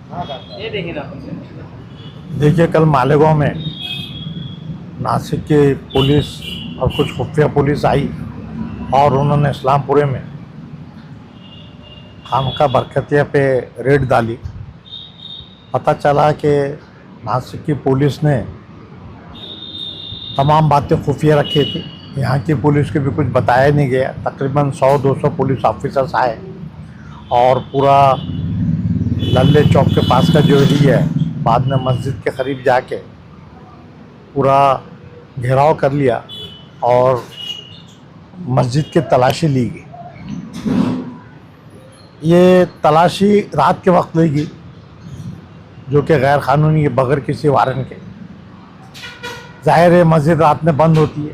ये देखिए ना। देखिए, कल मालेगांव में नासिक की पुलिस और कुछ खुफिया पुलिस आई और उन्होंने इस्लामपुरे में खानका बरकतिया पे रेड डाली। पता चला कि नासिक की पुलिस ने तमाम बातें खुफिया रखी थी। यहाँ की पुलिस को भी कुछ बताया नहीं गया। तकरीबन 100-200 पुलिस ऑफिसर्स आए और पूरा लल्ले चौक के पास का जो एरिया है, बाद में मस्जिद के करीब जाके पूरा घेराव कर लिया और मस्जिद की तलाशी ली गई। ये तलाशी रात के वक्त ली गई, जो कि गैर कानूनी है, बगैर किसी वारंट के। जाहिर है मस्जिद रात में बंद होती है।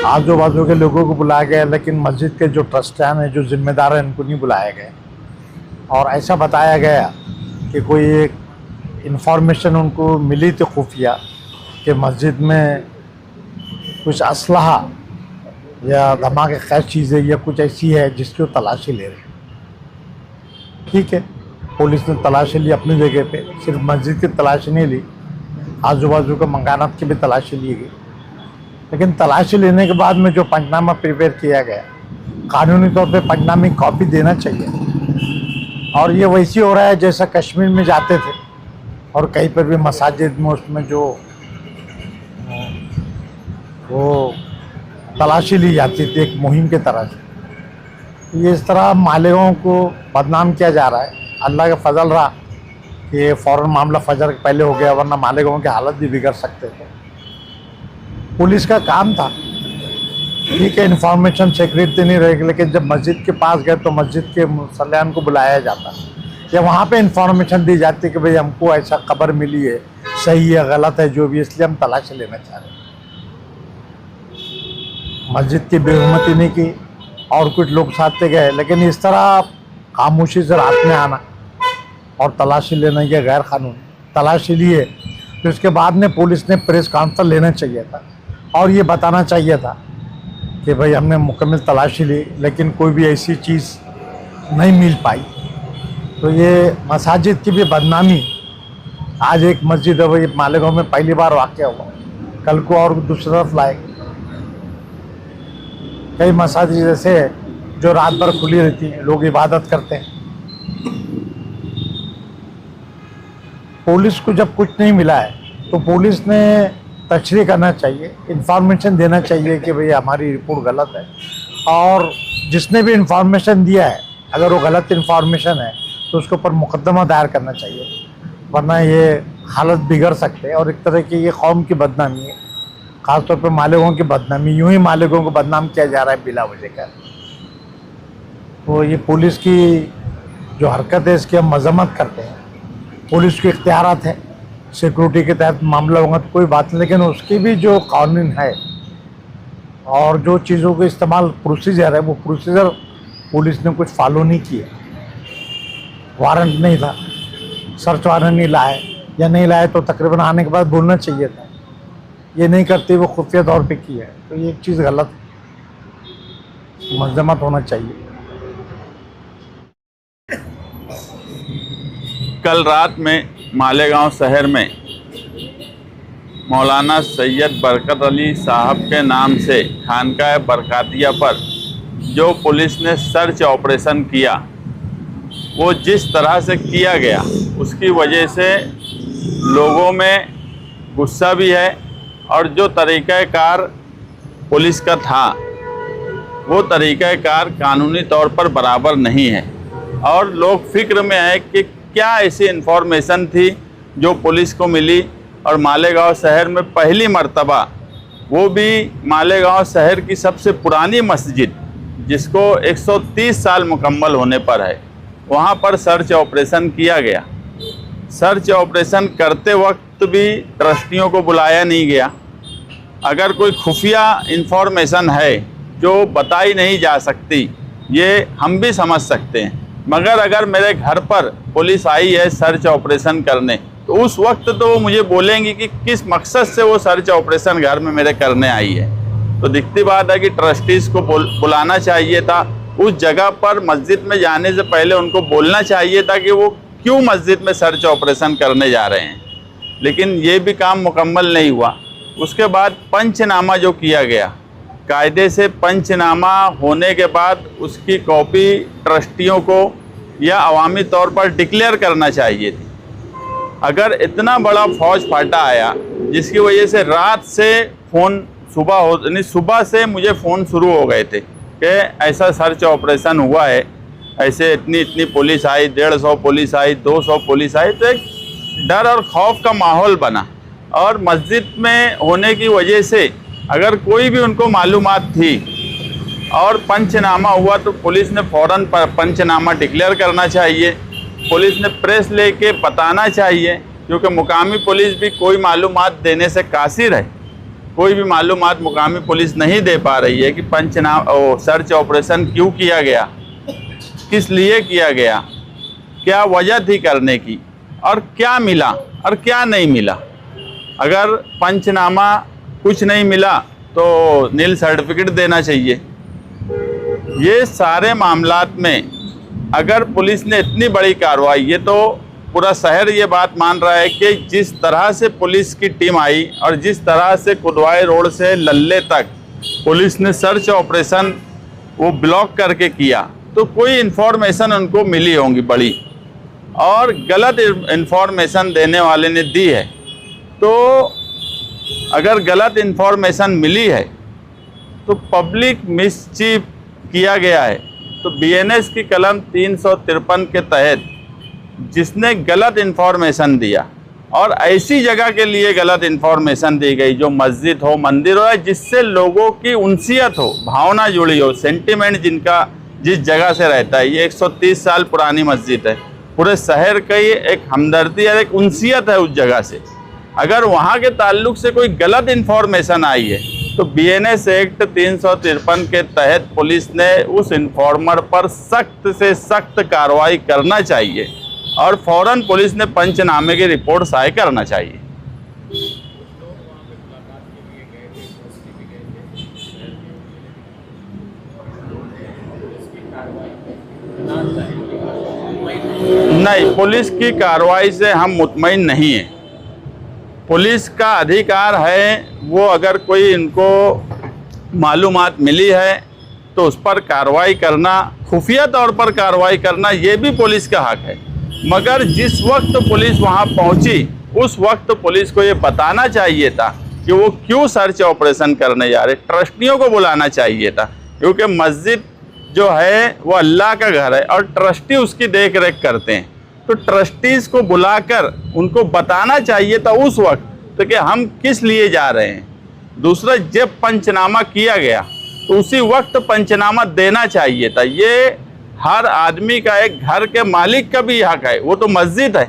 आजू बाजू के लोगों को बुलाया गया, लेकिन मस्जिद के जो ट्रस्टियान हैं, जो जिम्मेदार हैं, इनको नहीं बुलाया गया। और ऐसा बताया गया कि कोई एक इन्फॉर्मेशन उनको मिली थी खुफिया कि मस्जिद में कुछ असलहा या धमाके खैर चीज़ें या कुछ ऐसी है जिसकी वो तलाशी ले रहे हैं। ठीक है, पुलिस ने तलाशी ली अपनी जगह पे। सिर्फ मस्जिद की तलाशी नहीं ली, आजू बाजू के मकानात की भी तलाशी ली गई। लेकिन तलाशी लेने के बाद में जो पंचनामा प्रिपेयर किया गया, कानूनी तौर पे पंचनामे की कॉपी देना चाहिए। और ये वैसी हो रहा है जैसा कश्मीर में जाते थे और कहीं पर भी मसाजिद में उसमें जो वो तलाशी ली जाती थी, एक मुहिम के तरह से। ये इस तरह मालेगांव को बदनाम किया जा रहा है। अल्लाह का फजल रहा कि ये फ़ौरन मामला फजर के पहले हो गया, वरना मालेगांव की हालत भी बिगड़ सकते थे। पुलिस का काम था, ठीक है, इन्फॉर्मेशन सेक्रेट नहीं रहेगी, लेकिन जब मस्जिद के पास गए तो मस्जिद के मुसल्लियान को बुलाया जाता या वहाँ पे इन्फॉर्मेशन दी जाती कि भाई हमको ऐसा खबर मिली है, सही है गलत है जो भी, इसलिए हम तलाशी लेना चाह रहे हैं। मस्जिद की बेहुरमती नहीं की और कुछ लोग साथ से गए, लेकिन इस तरह खामोशी से रात में आना और तलाशी लेना यह गैर कानूनी। तलाशी लिए तो इसके बाद में पुलिस ने प्रेस कॉन्फ्रेंस लेना चाहिए था और ये बताना चाहिए था कि भाई हमने मुकम्मल तलाशी ली, लेकिन कोई भी ऐसी चीज़ नहीं मिल पाई। तो ये मसाजिद की भी बदनामी। आज एक मस्जिद है, वही मालेगांव में पहली बार वाक़या हुआ, कल को और दूसरी तरफ लाएगी। कई मसाजिद ऐसे जो रात भर खुली रहती हैं, लोग इबादत करते हैं। पुलिस को जब कुछ नहीं मिला है तो पुलिस ने तशरीह करना चाहिए, इन्फॉर्मेशन देना चाहिए कि भाई हमारी रिपोर्ट गलत है। और जिसने भी इन्फॉर्मेशन दिया है, अगर वो गलत इन्फॉर्मेशन है तो उसके ऊपर मुकदमा दायर करना चाहिए, वरना ये हालत बिगड़ सकते हैं। और एक तरह की ये कौम की बदनामी है, ख़ासतौर पर मालेगांव की बदनामी। यूँ ही मालेगांव को बदनाम किया जा रहा है बिला वजह का। तो ये पुलिस की जो हरकत है, इसकी हम मजम्मत करते हैं। पुलिस के इख्तियारात हैं, सिक्योरिटी के तहत मामला होगा तो कोई बात नहीं, लेकिन उसकी भी जो कानून है और जो चीज़ों के इस्तेमाल प्रोसीजर है, वो प्रोसीजर पुलिस ने कुछ फॉलो नहीं किया। वारंट नहीं था, सर्च वारंट नहीं लाए, या नहीं लाए तो तकरीबन आने के बाद बोलना चाहिए था। ये नहीं करते, वो खुफिया तौर पे किया है, तो ये एक चीज़ गलत है, मजम्मत होना चाहिए। कल रात में मालेगांव शहर में मौलाना सैयद बरकत अली साहब के नाम से खानका बरकातिया पर जो पुलिस ने सर्च ऑपरेशन किया, वो जिस तरह से किया गया उसकी वजह से लोगों में गुस्सा भी है। और जो तरीक़ाकार पुलिस का था, वो तरीक़ाकार कानूनी तौर पर बराबर नहीं है। और लोग फिक्र में है कि क्या ऐसी इन्फॉर्मेशन थी जो पुलिस को मिली और मालेगांव शहर में पहली मर्तबा, वो भी मालेगांव शहर की सबसे पुरानी मस्जिद जिसको 130 साल मुकम्मल होने पर है, वहाँ पर सर्च ऑपरेशन किया गया। सर्च ऑपरेशन करते वक्त भी ट्रस्टियों को बुलाया नहीं गया। अगर कोई खुफिया इन्फॉर्मेशन है जो बताई नहीं जा सकती, ये हम भी समझ सकते हैं, मगर अगर मेरे घर पर पुलिस आई है सर्च ऑपरेशन करने, तो उस वक्त तो वो मुझे बोलेंगी कि किस मकसद से वो सर्च ऑपरेशन घर में मेरे करने आई है। तो दिखती बात है कि ट्रस्टीज़ को बुलाना चाहिए था उस जगह पर। मस्जिद में जाने से पहले उनको बोलना चाहिए था कि वो क्यों मस्जिद में सर्च ऑपरेशन करने जा रहे हैं, लेकिन ये भी काम मुकम्मल नहीं हुआ। उसके बाद पंचनामा जो किया गया, कायदे से पंचनामा होने के बाद उसकी कॉपी ट्रस्टियों को या अवामी तौर पर डिक्लेयर करना चाहिए थी। अगर इतना बड़ा फौज फाटा आया जिसकी वजह से रात से फ़ोन सुबह से मुझे फ़ोन शुरू हो गए थे कि ऐसा सर्च ऑपरेशन हुआ है, ऐसे इतनी पुलिस आई, 150 पुलिस आई, 200 पुलिस आई, तो एक डर और खौफ का माहौल बना। और मस्जिद में होने की वजह से अगर कोई भी उनको मालूमात थी और पंचनामा हुआ तो पुलिस ने फ़ौरन पंचनामा डिक्लेयर करना चाहिए, पुलिस ने प्रेस लेके बताना चाहिए, क्योंकि मुकामी पुलिस भी कोई मालूमात देने से कासिर है। कोई भी मालूमात मुकामी पुलिस नहीं दे पा रही है कि सर्च ऑपरेशन क्यों किया गया, किस लिए किया गया, क्या वजह थी करने की, और क्या मिला और क्या नहीं मिला। अगर पंचनामा कुछ नहीं मिला तो नील सर्टिफिकेट देना चाहिए। ये सारे मामलात में अगर पुलिस ने इतनी बड़ी कार्रवाई, ये तो पूरा शहर ये बात मान रहा है कि जिस तरह से पुलिस की टीम आई और जिस तरह से कुदवाई रोड से लल्ले तक पुलिस ने सर्च ऑपरेशन वो ब्लॉक करके किया, तो कोई इन्फॉर्मेशन उनको मिली होंगी बड़ी, और गलत इन्फॉर्मेशन देने वाले ने दी है। तो अगर गलत इन्फॉर्मेशन मिली है तो पब्लिक मिसचीफ किया गया है, तो बीएनएस की कलम 353 के तहत जिसने गलत इन्फॉर्मेशन दिया और ऐसी जगह के लिए गलत इन्फॉर्मेशन दी गई जो मस्जिद हो, मंदिर हो, जिससे लोगों की उनसियत हो, भावना जुड़ी हो, सेंटिमेंट जिनका जिस जगह से रहता है। ये 130 साल पुरानी मस्जिद है, पूरे शहर की एक हमदर्दी और एक उनसियत है उस जगह से। अगर वहाँ के ताल्लुक से कोई गलत इन्फॉर्मेशन आई है तो बीएनएस एक्ट 353 के तहत पुलिस ने उस इन्फॉर्मर पर सख्त से सख्त कार्रवाई करना चाहिए और फ़ौरन पुलिस ने पंचनामे की रिपोर्ट शाये करना चाहिए। नहीं, पुलिस की कार्रवाई से हम मुतमईन नहीं हैं। पुलिस का अधिकार है, वो अगर कोई इनको मालूमात मिली है तो उस पर कार्रवाई करना, खुफिया तौर पर कार्रवाई करना, ये भी पुलिस का हक है। मगर जिस वक्त पुलिस वहाँ पहुँची उस वक्त पुलिस को ये बताना चाहिए था कि वो क्यों सर्च ऑपरेशन करने जा रहे, ट्रस्टियों को बुलाना चाहिए था, क्योंकि मस्जिद जो है वो अल्लाह का घर है और ट्रस्टी उसकी देख रेख करते हैं। तो ट्रस्टीज़ को बुलाकर उनको बताना चाहिए था उस वक्त तो कि हम किस लिए जा रहे हैं। दूसरा, जब पंचनामा किया गया तो उसी वक्त पंचनामा देना चाहिए था। ये हर आदमी का, एक घर के मालिक का भी हक है, वो तो मस्जिद है।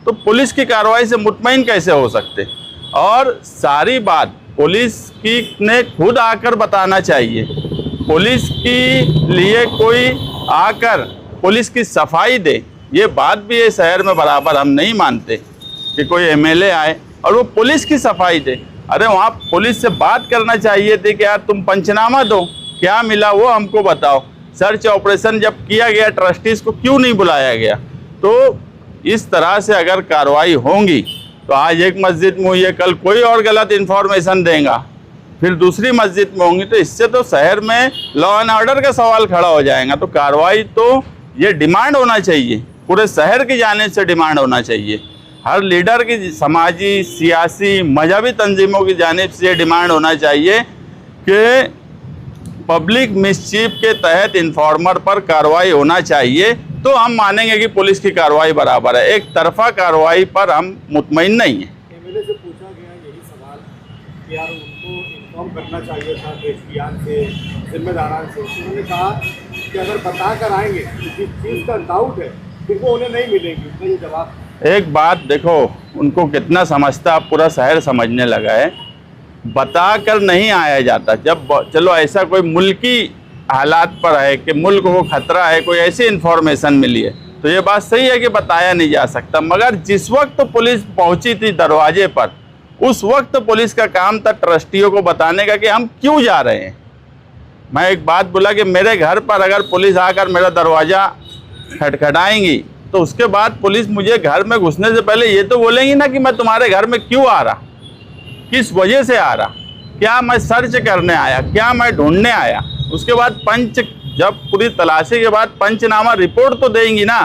तो पुलिस की कार्रवाई से मुतमईन कैसे हो सकते? और सारी बात पुलिस की ने खुद आकर बताना चाहिए। पुलिस के लिए कोई आकर पुलिस की सफाई दे, ये बात भी ये शहर में बराबर हम नहीं मानते कि कोई एमएलए आए और वो पुलिस की सफाई दे। अरे वहाँ पुलिस से बात करना चाहिए थी कि यार तुम पंचनामा दो, क्या मिला वो हमको बताओ। सर्च ऑपरेशन जब किया गया ट्रस्टीज़ को क्यों नहीं बुलाया गया? तो इस तरह से अगर कार्रवाई होंगी तो आज एक मस्जिद में हुई है, कल कोई और गलत इन्फॉर्मेशन देगा, फिर दूसरी मस्जिद में होंगी, तो इससे तो शहर में लॉ एंड ऑर्डर का सवाल खड़ा हो जाएगा। तो कार्रवाई तो ये डिमांड होना चाहिए, पूरे शहर की जानिब से डिमांड होना चाहिए, हर लीडर की, समाजी, सियासी, मजहबी तंजीमों की जानिब से डिमांड होना चाहिए कि पब्लिक मिसचीफ के तहत इन्फॉर्मर पर कार्रवाई होना चाहिए। तो हम मानेंगे कि पुलिस की कार्रवाई बराबर है। एक तरफा कार्रवाई पर हम मुतमईन नहीं हैं। एमएलए से पूछा गया यही सवाल कि यार उनको इन्फॉर्म करना चाहिए था एहतियात से, जिम्मेदारान से। उन्होंने कहा कि अगर बता कर आएंगे तो जिस चीज़ का डाउट है फिर वो उन्हें नहीं मिलेगी। उनका ये जवाब। एक बात देखो, उनको कितना समझता अब पूरा शहर समझने लगा है। बता कर नहीं आया जाता। जब चलो ऐसा कोई मुल्की हालात पर है कि मुल्क को खतरा है, कोई ऐसी इन्फॉर्मेशन मिली है, तो ये बात सही है कि बताया नहीं जा सकता। मगर जिस वक्त पुलिस पहुंची थी दरवाजे पर, उस वक्त पुलिस का काम था ट्रस्टियों को बताने का कि हम क्यों जा रहे हैं। मैं एक बात बोला कि मेरे घर पर अगर पुलिस आकर मेरा दरवाज़ा खटखटाएंगी तो उसके बाद पुलिस मुझे घर में घुसने से पहले ये तो बोलेंगी ना कि मैं तुम्हारे घर में क्यों आ रहा, किस वजह से आ रहा, क्या मैं सर्च करने आया, क्या मैं ढूंढने आया। उसके बाद जब पूरी तलाशी के बाद पंचनामा रिपोर्ट तो देंगी ना।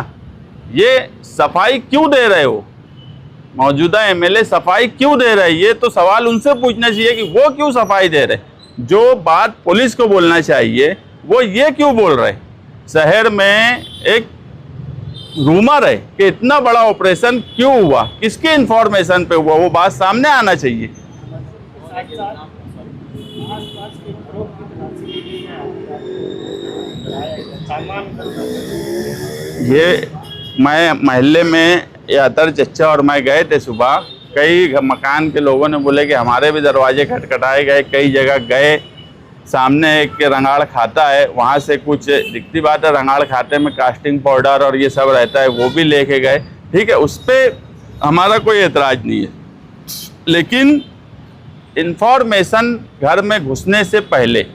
ये सफाई क्यों दे रहे हो, मौजूदा एमएलए सफाई क्यों दे रहे, ये तो सवाल उनसे पूछना चाहिए कि वो क्यों सफाई दे रहे। जो बात पुलिस को बोलना चाहिए वो ये क्यों बोल रहे। शहर में एक रूमर है कि इतना बड़ा ऑपरेशन क्यों हुआ, किसके इंफॉर्मेशन पे हुआ, वो बात सामने आना चाहिए। ये मैं महल्ले में यातर चच्चा और मैं गए थे सुबह, कई मकान के लोगों ने बोले कि हमारे भी दरवाजे खटखटाए गए, कई जगह गए, सामने एक रंगाड़ खाता है, वहाँ से कुछ दिखती बात है, रंगाड़ खाते में कास्टिंग पाउडर और ये सब रहता है, वो भी लेके गए। ठीक है, उस पर हमारा कोई एतराज़ नहीं है, लेकिन इंफॉर्मेशन घर में घुसने से पहले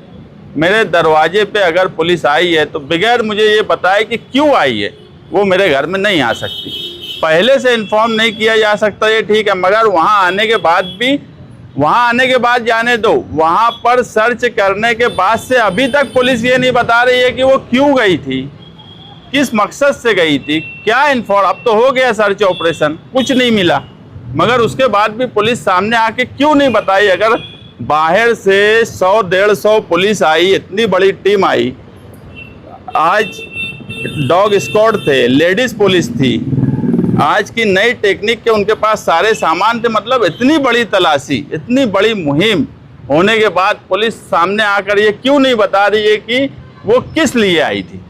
मेरे दरवाजे पे अगर पुलिस आई है तो बगैर मुझे ये बताए कि क्यों आई है वो मेरे घर में नहीं आ सकती। पहले से इन्फॉर्म नहीं किया जा सकता, ये ठीक है, मगर वहाँ आने के बाद भी, वहाँ आने के बाद जाने दो, वहाँ पर सर्च करने के बाद से अभी तक पुलिस ये नहीं बता रही है कि वो क्यों गई थी, किस मकसद से गई थी, क्या अब तो हो गया सर्च ऑपरेशन, कुछ नहीं मिला, मगर उसके बाद भी पुलिस सामने आके क्यों नहीं बताई। अगर बाहर से 100-150 पुलिस आई, इतनी बड़ी टीम आई, आज डॉग स्क्वाड थे, लेडीज पुलिस थी, आज की नई टेक्निक के उनके पास सारे सामान थे, मतलब इतनी बड़ी तलाशी, इतनी बड़ी मुहिम होने के बाद पुलिस सामने आकर ये क्यों नहीं बता रही है कि वो किस लिए आई थी।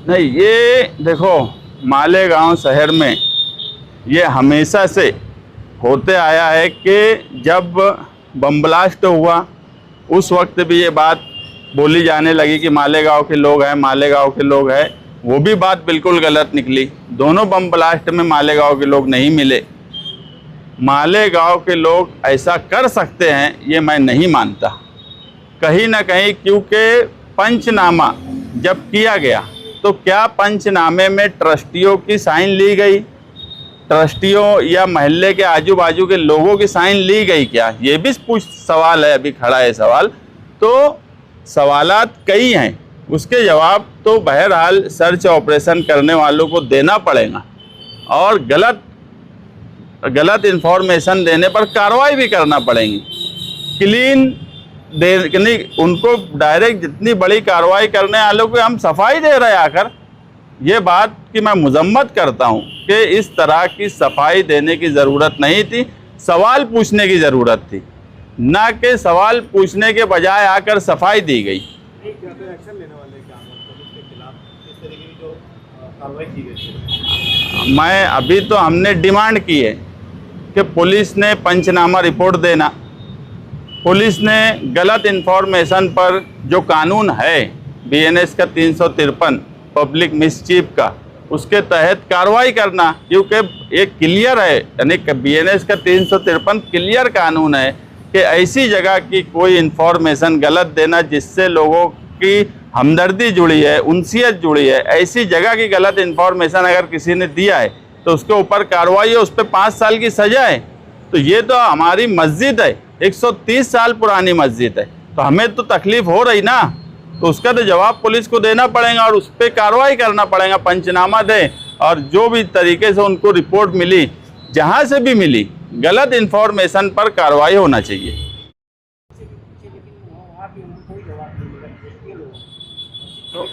नहीं, ये देखो मालेगांव शहर में ये हमेशा से होते आया है कि जब बम ब्लास्ट हुआ उस वक्त भी ये बात बोली जाने लगी कि मालेगांव के लोग हैं, मालेगांव के लोग हैं, वो भी बात बिल्कुल गलत निकली। दोनों बम ब्लास्ट में मालेगांव के लोग नहीं मिले। मालेगांव के लोग ऐसा कर सकते हैं ये मैं नहीं मानता, कहीं ना कहीं, क्योंकि पंचनामा जब किया गया तो क्या पंचनामे में ट्रस्टियों की साइन ली गई, ट्रस्टियों या महल्ले के आजू बाजू के लोगों की साइन ली गई क्या, ये भी सवाल है, अभी खड़ा है सवाल। तो सवालात कई हैं, उसके जवाब तो बहरहाल सर्च ऑपरेशन करने वालों को देना पड़ेगा और गलत इंफॉर्मेशन देने पर कार्रवाई भी करना पड़ेगी। क्लीन नहीं, उनको डायरेक्ट जितनी बड़ी कार्रवाई करने वालों को हम सफाई दे रहे हैं आकर, ये बात कि मैं मजम्मत करता हूँ कि इस तरह की सफाई देने की ज़रूरत नहीं थी, सवाल पूछने की ज़रूरत थी, ना कि सवाल पूछने के बजाय आकर सफाई दी गई। एक्शन लेने वाले क्या पुलिस के खिलाफ इस तरीके की जो कार्रवाई की गई? मैं अभी तो हमने डिमांड की है कि पुलिस ने पंचनामा रिपोर्ट देना, पुलिस ने गलत इंफॉर्मेशन पर जो कानून है बीएनएस का 353 पब्लिक मिसचीफ का, उसके तहत कार्रवाई करना, क्योंकि एक क्लियर है, यानी बीएनएस का 353 क्लियर कानून है कि ऐसी जगह की कोई इंफॉर्मेशन गलत देना जिससे लोगों की हमदर्दी जुड़ी है, उनसियत जुड़ी है, ऐसी जगह की गलत इंफॉर्मेशन अगर किसी ने दिया है तो उसके ऊपर कार्रवाई है, उस पर 5 साल की सज़ा है। तो ये तो हमारी मस्जिद है, 130 साल पुरानी मस्जिद है, तो हमें तो तकलीफ़ हो रही ना, तो उसका तो जवाब पुलिस को देना पड़ेगा और उस पर कार्रवाई करना पड़ेगा, पंचनामा दें और जो भी तरीके से उनको रिपोर्ट मिली, जहाँ से भी मिली, गलत इन्फॉर्मेशन पर कार्रवाई होना चाहिए। तो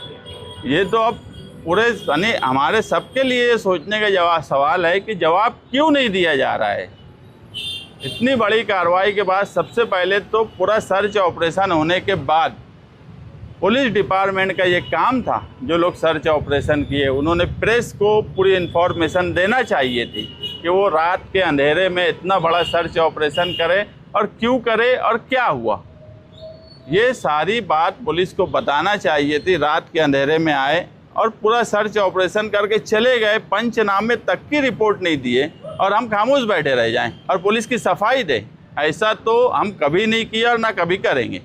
ये तो अब पूरे यानी हमारे सबके लिए ये सोचने का सवाल है कि जवाब क्यों नहीं दिया जा रहा है। इतनी बड़ी कार्रवाई के बाद सबसे पहले तो पूरा सर्च ऑपरेशन होने के बाद पुलिस डिपार्टमेंट का ये काम था, जो लोग सर्च ऑपरेशन किए उन्होंने प्रेस को पूरी इन्फॉर्मेशन देना चाहिए थी कि वो रात के अंधेरे में इतना बड़ा सर्च ऑपरेशन करे और क्यों करे और क्या हुआ, ये सारी बात पुलिस को बताना चाहिए थी। रात के अंधेरे में आए और पूरा सर्च ऑपरेशन करके चले गए, पंचनामे तक की रिपोर्ट नहीं दिए और हम खामोश बैठे रह जाएं और पुलिस की सफाई दे, ऐसा तो हम कभी नहीं किया और ना कभी करेंगे।